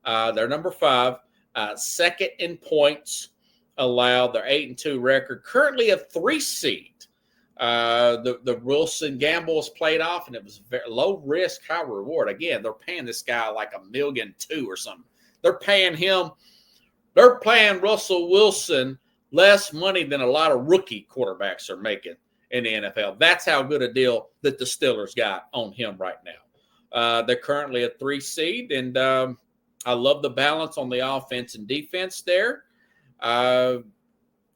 They're number 5. Second in points allowed. They're 8-2 record. Currently a 3 seed. The Wilson gamble was played off, and it was very low risk, high reward. Again, they're paying this guy like $1.2 million or something. They're paying him. They're paying Russell Wilson less money than a lot of rookie quarterbacks are making in the NFL. That's how good a deal that the Steelers got on him right now. They're currently a 3 seed, and I love the balance on the offense and defense there.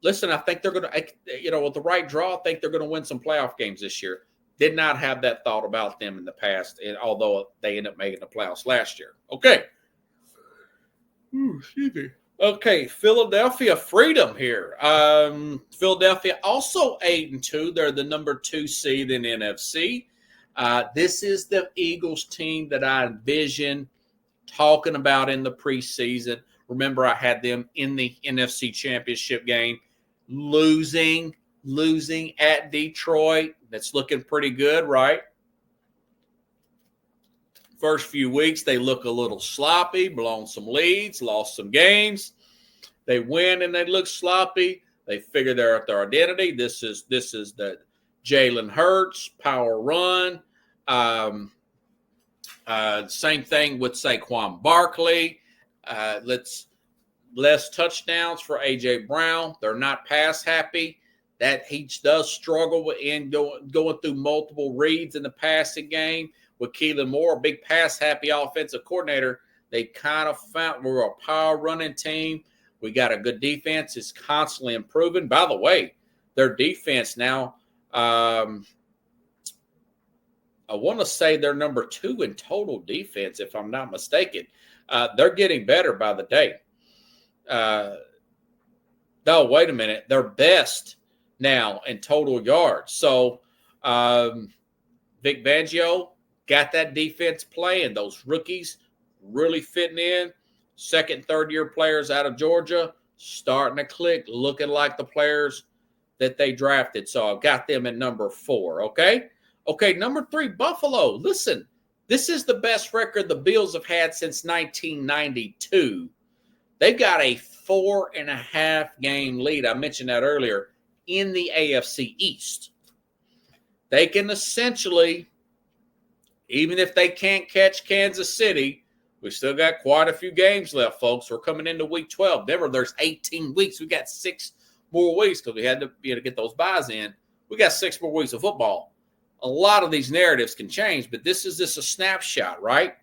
Listen, I think they're going to, with the right draw, I think they're going to win some playoff games this year. Did not have that thought about them in the past, although they ended up making the playoffs last year. Okay. Excuse me. Okay, Philadelphia Freedom here. Philadelphia also 8-2. They're the number 2 seed in NFC. This is the Eagles team that I envision talking about in the preseason. Remember, I had them in the NFC Championship game, losing at Detroit. That's looking pretty good, right? First few weeks, they look a little sloppy, blown some leads, lost some games. They win and they look sloppy. They figure they're at their identity. This is the Jalen Hurts power run. Same thing with Saquon Barkley. Less touchdowns for A.J. Brown. They're not pass happy. That he does struggle in going through multiple reads in the passing game. With Keelan Moore, a big pass happy offensive coordinator, they kind of found we're a power running team. We got a good defense. It's constantly improving. By the way, their defense now, I want to say they're number 2 in total defense, if I'm not mistaken. They're getting better by the day. No, wait a minute. They're best now in total yards. So Vic Fangio got that defense playing. Those rookies really fitting in. Second, third-year players out of Georgia starting to click, looking like the players that they drafted. So I've got them at number 4, okay? Okay, number 3, Buffalo. Listen, this is the best record the Bills have had since 1992. They've got a 4.5-game lead. I mentioned that earlier in the AFC East. They can essentially, even if they can't catch Kansas City, we still got quite a few games left, folks. We're coming into week 12. Remember, there's 18 weeks. We got 6 more weeks because we had to be able to get those buys in. We got 6 more weeks of football. A lot of these narratives can change, but this is just a snapshot, right?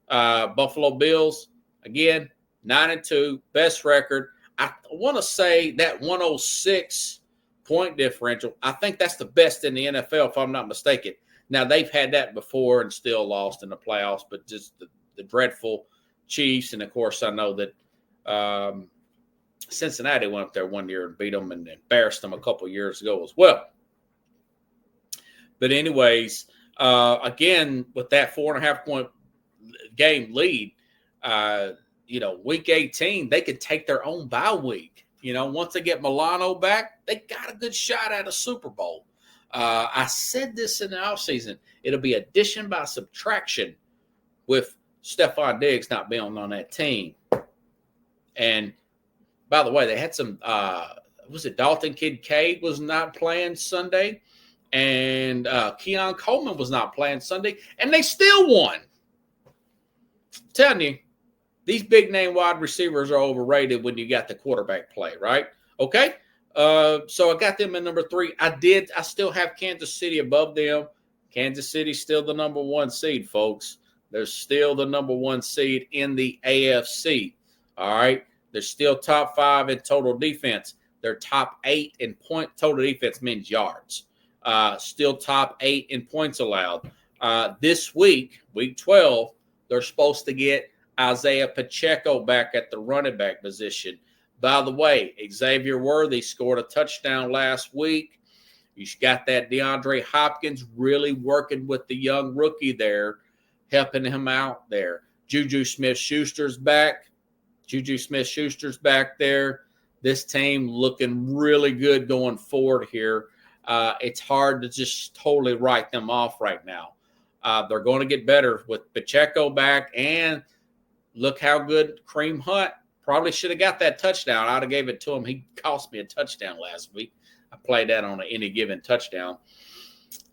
Buffalo Bills, again, 9-2, best record. I want to say that 106 point differential, I think that's the best in the NFL, if I'm not mistaken. Now, they've had that before and still lost in the playoffs, but just the dreadful Chiefs. And, of course, I know that Cincinnati went up there one year and beat them and embarrassed them a couple years ago as well. But anyways, again, with that 4.5-point game lead, week 18, they could take their own bye week. Once they get Milano back, they got a good shot at a Super Bowl. I said this in the offseason. It'll be addition by subtraction with Stephon Diggs not being on that team. And, by the way, they had some was it Dalton Kincaid was not playing Sunday? And Keon Coleman was not playing Sunday, and they still won. I'm telling you, these big-name wide receivers are overrated when you got the quarterback play, right? Okay? So I got them at number 3. I still have Kansas City above them. Kansas City's still the number 1 seed, folks. They're still the number 1 seed in the AFC, all right? They're still top 5 in total defense. They're top 8 in total defense means yards. Still top 8 in points allowed. This week, week 12, they're supposed to get Isaiah Pacheco back at the running back position. By the way, Xavier Worthy scored a touchdown last week. You got that DeAndre Hopkins really working with the young rookie there, helping him out there. Juju Smith-Schuster's back. Juju Smith-Schuster's back there. This team looking really good going forward here. It's hard to just totally write them off right now. They're going to get better with Pacheco back and look how good Kareem Hunt probably should have got that touchdown. I'd have gave it to him. He cost me a touchdown last week. I played that on any given touchdown.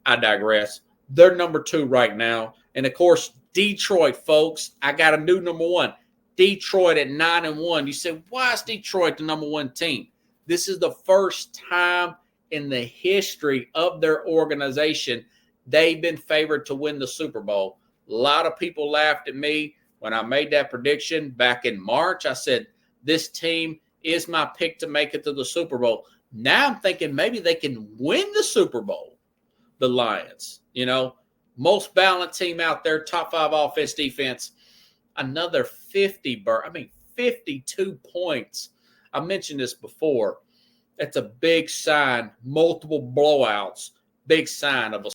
I digress. They're number 2 right now. And, of course, Detroit, folks, I got a new number 1. Detroit at 9-1. You say, why is Detroit the number 1 team? This is the first time in the history of their organization they've been favored to win the Super Bowl. A lot of people laughed at me when I made that prediction back in March. I said, this team is my pick to make it to the Super Bowl. Now I'm thinking maybe they can win the Super Bowl, the Lions. Most balanced team out there, top 5 offense, defense. Another 52 points. I mentioned this before. That's a big sign. Multiple blowouts. Big sign of a